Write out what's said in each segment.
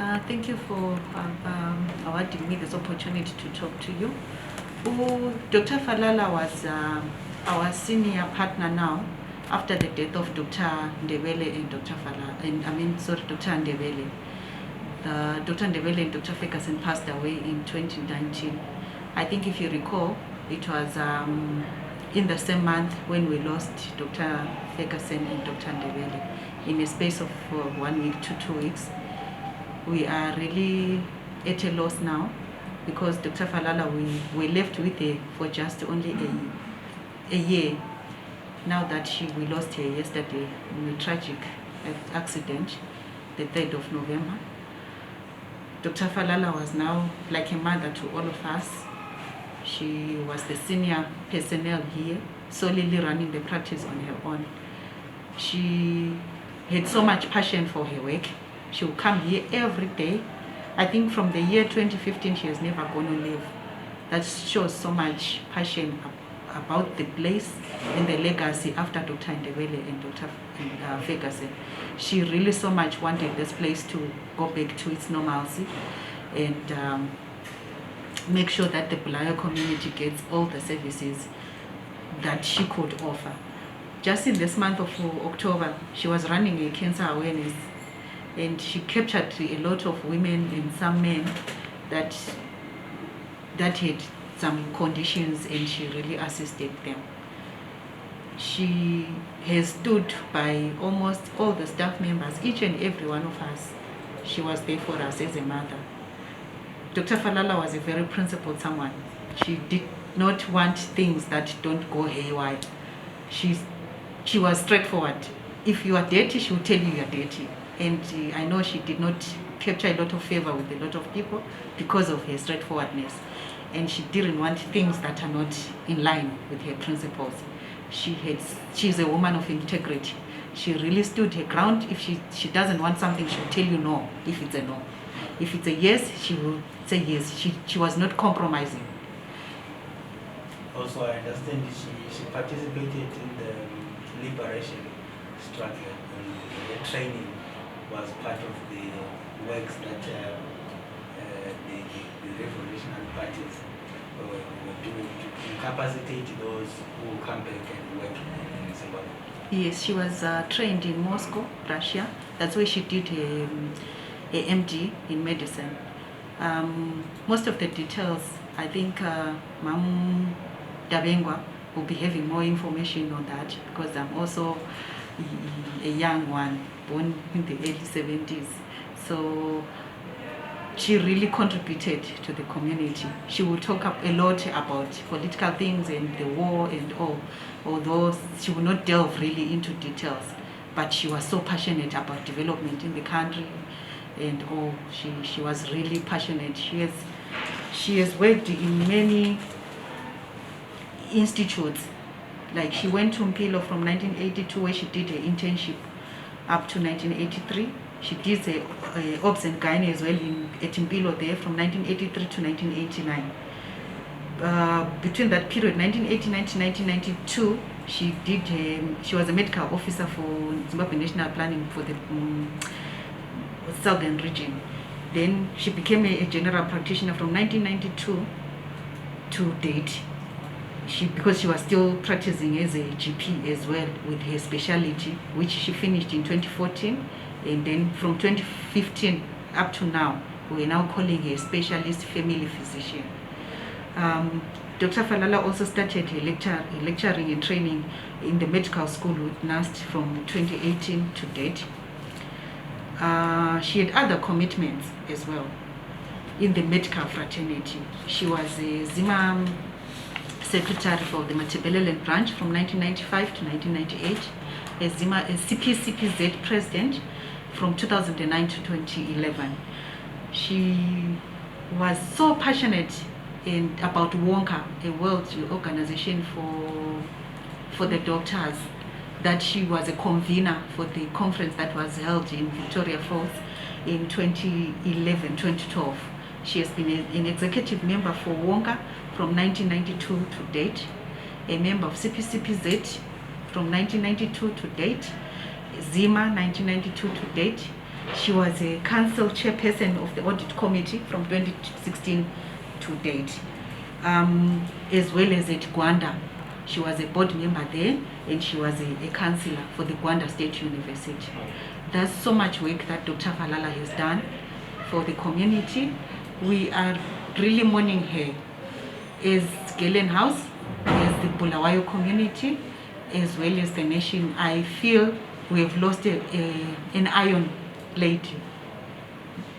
Thank you for awarding me this opportunity to talk to you. Dr. Fallala was our senior partner now after the death of Dr. Ndebele and Dr. Fallala. Dr. Ndebele. Dr. Ndebele and Dr. Ferguson passed away in 2019. I think if you recall, it was in the same month when we lost Dr. Ferguson and Dr. Ndebele. In a space of 1 week to 2 weeks. We are really at a loss now because Dr. Fallala, we left with her for just only a year. Now that we lost her yesterday in a tragic accident, the 3rd of November. Dr. Fallala was now like a mother to all of us. She was the senior personnel here, solely running the practice on her own. She had so much passion for her work. She will come here every day. I think from the year 2015, she has never gone on leave. That shows so much passion about the place and the legacy after Dr. Ndebele and Dr. Ferguson. She really so much wanted this place to go back to its normalcy and make sure that the Bulawayo community gets all the services that she could offer. Just in this month of October, she was running a cancer awareness, and she captured a lot of women and some men that had some conditions, and she really assisted them. She has stood by almost all the staff members, each and every one of us. She was there for us as a mother. Dr. Fallala was a very principled someone. She did not want things that don't go haywire. She was straightforward. If you are dirty, she will tell you you are dirty. And I know she did not capture a lot of favor with a lot of people because of her straightforwardness. And she didn't want things that are not in line with her principles. She's a woman of integrity. She really stood her ground. If she doesn't want something, she'll tell you no, if it's a no. If it's a yes, she will say yes. She was not compromising. Also, I understand she participated in the liberation struggle, and the training was part of the works that the revolutionary parties were doing to incapacitate those who come back and work in Zimbabwe. Yes, she was trained in Moscow, Russia. That's where she did a MD in medicine. Most of the details, I think Mam Dabengwa will be having more information on that because I'm also a young one, born in the early 70s. So she really contributed to the community. She will talk a lot about political things and the war and all, although she will not delve really into details. But she was so passionate about development in the country and all. She was really passionate. She has worked in many institutes. Like she went to Mpilo from 1982 where she did her internship up to 1983. She did the obs and gynae as well at Mpilo there from 1983 to 1989. Between that period, 1989 to 1992, she was a medical officer for Zimbabwe National Planning for the Southern region. Then she became a general practitioner from 1992 to date. Because she was still practicing as a GP as well with her specialty, which she finished in 2014, and then from 2015 up to now, we're now calling her specialist family physician. Dr. Fallala also started her lecturing and training in the medical school with NAST from 2018 to date. She had other commitments as well in the medical fraternity. She was a Zima secretary for the Ndebele branch from 1995 to 1998, a CPCPZ president from 2009 to 2011. She was so passionate about WONCA, a world organization for the doctors, that she was a convener for the conference that was held in Victoria Falls in 2011-2012. She has been an executive member for WONCA from 1992 to date, a member of CPCPZ from 1992 to date, ZIMA 1992 to date, She was a council chairperson of the audit committee from 2016 to date, as well as at Gwanda. She was a board member there, and she was a councillor for the Gwanda State University. There's so much work that Dr. Fallala has done for the community. We are really mourning her as Galen House, as the Bulawayo community, as well as the nation. I feel we have lost an iron lady.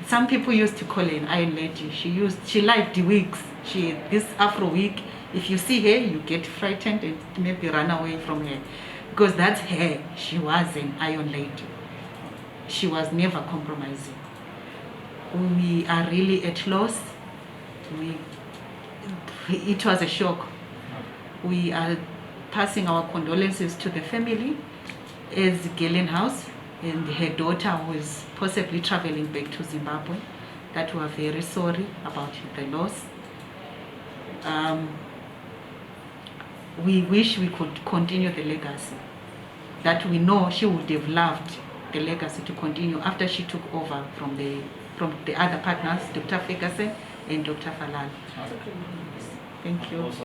Some people used to call her an iron lady. She liked the wigs. This Afro wig, if you see her, you get frightened and maybe run away from her, because that's her. She was an iron lady. She was never compromising. We are really at loss. It was a shock. We are passing our condolences to the family as Galen House and her daughter, who is possibly traveling back to Zimbabwe, that we are very sorry about the loss. We wish we could continue the legacy that we know she would have loved the legacy to continue after she took over from the other partners, Dr. Ferguson and Dr. Fallala. Thank you.